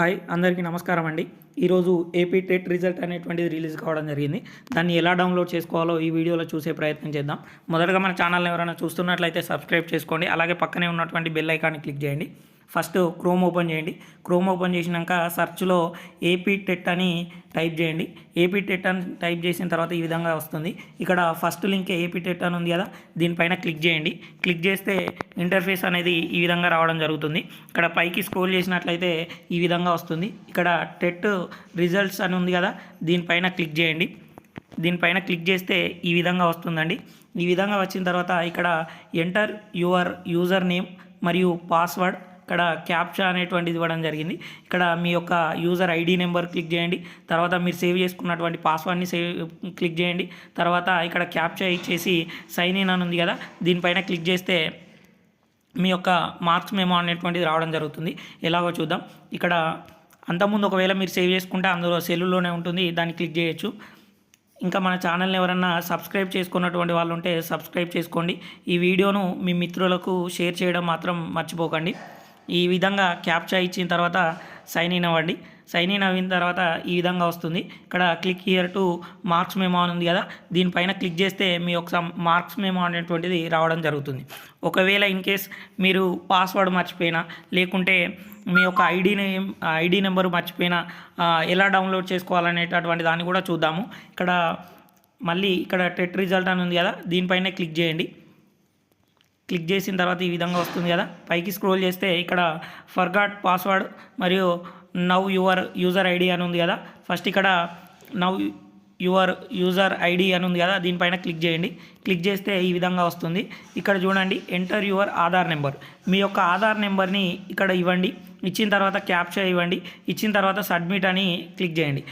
Hi అందరికీ నమస్కారం అండి. ఈరోజు ఏపీ టెట్ రిజల్ట్ అనేటువంటిది రిలీజ్ కావడం జరిగింది. దాన్ని ఎలా డౌన్లోడ్ చేసుకోవాలో ఈ వీడియోలో చూసే ప్రయత్నం చేద్దాం. మొదటగా మన ఛానల్ని ఎవరైనా చూస్తున్నట్లయితే సబ్స్క్రైబ్ చేసుకోండి. అలాగే పక్కనే ఉన్నటువంటి బెల్ ఐకాన్ని క్లిక్ చేయండి. ఫస్ట్ క్రోమ్ ఓపెన్ చేయండి. క్రోమ్ ఓపెన్ చేసినాక సెర్చ్లో ఏపీ టెట్ అని టైప్ చేయండి. ఏపీ టెట్ అని టైప్ చేసిన తర్వాత ఈ విధంగా వస్తుంది. ఇక్కడ ఫస్ట్ లింక్ ఏపీ టెట్ అని ఉంది కదా, దీనిపైన క్లిక్ చేయండి. క్లిక్ చేస్తే ఇంటర్ఫేస్ అనేది ఈ విధంగా రావడం జరుగుతుంది. ఇక్కడ పైకి స్క్రోల్ చేసినట్లయితే ఈ విధంగా వస్తుంది. ఇక్కడ టెట్ రిజల్ట్స్ అని ఉంది కదా, దీనిపైన క్లిక్ చేయండి. దీనిపైన క్లిక్ చేస్తే ఈ విధంగా వస్తుందండి. ఈ విధంగా వచ్చిన తర్వాత ఇక్కడ ఎంటర్ యువర్ యూజర్ నేమ్ మరియు పాస్వర్డ్, ఇక్కడ క్యాప్చా అనేటువంటిది ఇవ్వడం జరిగింది. ఇక్కడ మీ యొక్క యూజర్ ఐడి నెంబర్ క్లిక్ చేయండి. తర్వాత మీరు సేవ్ చేసుకున్నటువంటి పాస్వర్డ్ని క్లిక్ చేయండి. తర్వాత ఇక్కడ క్యాప్చా ఇచ్చేసి సైన్ ఇన్ అని ఉంది కదా, దీనిపైన క్లిక్ చేస్తే మీ యొక్క మార్క్స్ మెమో అనేటువంటిది రావడం జరుగుతుంది. ఎలాగో చూద్దాం. ఇక్కడ అంతకుముందు ఒకవేళ మీరు సేవ్ చేసుకుంటే అందులో సెల్లులోనే ఉంటుంది, దాన్ని క్లిక్ చేయొచ్చు. ఇంకా మన ఛానల్ని ఎవరన్నా సబ్స్క్రైబ్ చేసుకున్నటువంటి వాళ్ళు ఉంటే సబ్స్క్రైబ్ చేసుకోండి. ఈ వీడియోను మీ మిత్రులకు షేర్ చేయడం మాత్రం మర్చిపోకండి. ఈ విధంగా క్యాప్చా ఇచ్చిన తర్వాత సైన్ ఇన్ అవ్వండి. సైన్ ఇన్ అయిన తర్వాత ఈ విధంగా వస్తుంది. ఇక్కడ click here to marks memo అని ఉంది కదా, దీనిపైన క్లిక్ చేస్తే మీ యొక్క మార్క్స్ మెమో అనేటువంటిది రావడం జరుగుతుంది. ఒకవేళ ఇన్ కేస్ మీరు పాస్వర్డ్ మర్చిపోయినా లేకుంటే మీ యొక్క ఐడి నెంబరు మర్చిపోయినా ఎలా డౌన్లోడ్ చేసుకోవాలనేటటువంటి దాన్ని కూడా చూద్దాము. ఇక్కడ మళ్ళీ ఇక్కడ టెట్ రిజల్ట్ అని ఉంది కదా, దీనిపైన క్లిక్ చేయండి. క్లిక్ చేసిన తర్వాత ఈ విధంగా వస్తుంది కదా, పైకి స్క్రోల్ చేస్తే ఇక్కడ ఫర్గాట్ పాస్వర్డ్ మరియు నవ్ యువర్ యూజర్ ఐడి అని ఉంది కదా, ఫస్ట్ ఇక్కడ నవ్ యువర్ యూజర్ ఐడి అని ఉంది కదా, దీనిపైన క్లిక్ చేయండి. క్లిక్ చేస్తే ఈ విధంగా వస్తుంది. ఇక్కడ చూడండి, ఎంటర్ యువర్ ఆధార్ నెంబర్, మీ యొక్క ఆధార్ నెంబర్ని ఇక్కడ ఇవ్వండి. ఇచ్చిన తర్వాత క్యాప్చా ఇవ్వండి. ఇచ్చిన తర్వాత సబ్మిట్ అని క్లిక్ చేయండి.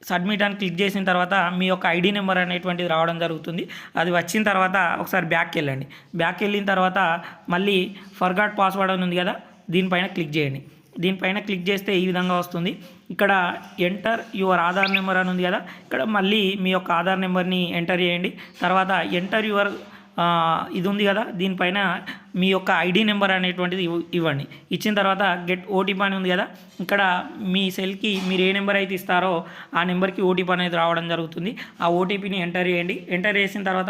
సబ్మిట్ అని క్లిక్ చేసిన తర్వాత మీ యొక్క ఐడి నెంబర్ అనేటువంటిది రావడం జరుగుతుంది. అది వచ్చిన తర్వాత ఒకసారి బ్యాక్కి వెళ్ళండి. బ్యాక్కి వెళ్ళిన తర్వాత మళ్ళీ ఫర్గాట్ పాస్వర్డ్ అని ఉంది కదా, దీనిపైన క్లిక్ చేయండి. దీనిపైన క్లిక్ చేస్తే ఈ విధంగా వస్తుంది. ఇక్కడ ఎంటర్ యువర్ ఆధార్ నెంబర్ అని ఉంది కదా, ఇక్కడ మళ్ళీ మీ యొక్క ఆధార్ నెంబర్ని ఎంటర్ చేయండి. తర్వాత ఎంటర్ యువర్ ఇది ఉంది కదా, దీనిపైన మీ యొక్క ఐడి నెంబర్ అనేటువంటిది ఇవ్వండి. ఇచ్చిన తర్వాత గెట్ ఓటీపీ అని ఉంది కదా, ఇక్కడ మీ సెల్కి మీరు ఏ నెంబర్ అయితే ఇస్తారో ఆ నెంబర్కి ఓటీపీ అనేది రావడం జరుగుతుంది. ఆ ఓటీపీని ఎంటర్ చేయండి. ఎంటర్ చేసిన తర్వాత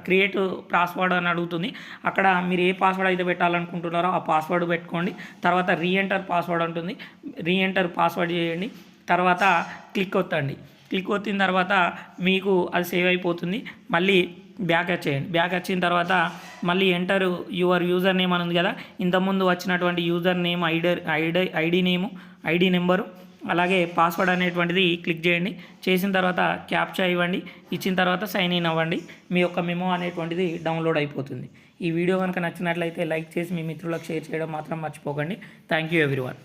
క్రియేట్ పాస్వర్డ్ అని అడుగుతుంది. అక్కడ మీరు ఏ పాస్వర్డ్ అయితే పెట్టాలనుకుంటున్నారో ఆ పాస్వర్డ్ పెట్టుకోండి. తర్వాత రీఎంటర్ పాస్వర్డ్ ఉంటుంది, రీఎంటర్ పాస్వర్డ్ చేయండి. తర్వాత క్లిక్ ఒత్తండి. క్లిక్ ఒత్తిన తర్వాత మీకు అది సేవ్ అయిపోతుంది. మళ్ళీ బ్యాక్ వచ్చేయండి. బ్యాక్ వచ్చిన తర్వాత మళ్ళీ ఎంటర్ యువర్ యూజర్ నేమ్ అని ఉంది కదా, ఇంతకుముందు వచ్చినటువంటి యూజర్ నేమ్ ఐడి నేము ఐడి నెంబరు అలాగే పాస్వర్డ్ అనేటువంటిది క్లిక్ చేయండి. చేసిన తర్వాత క్యాప్చా ఇవ్వండి. ఇచ్చిన తర్వాత సైన్ ఇన్ అవ్వండి. మీ యొక్క మెమో అనేటువంటిది డౌన్లోడ్ అయిపోతుంది. ఈ వీడియో కనుక నచ్చినట్లయితే లైక్ చేసి మీ మిత్రులకు షేర్ చేయడం మాత్రం మర్చిపోకండి. Thank you everyone.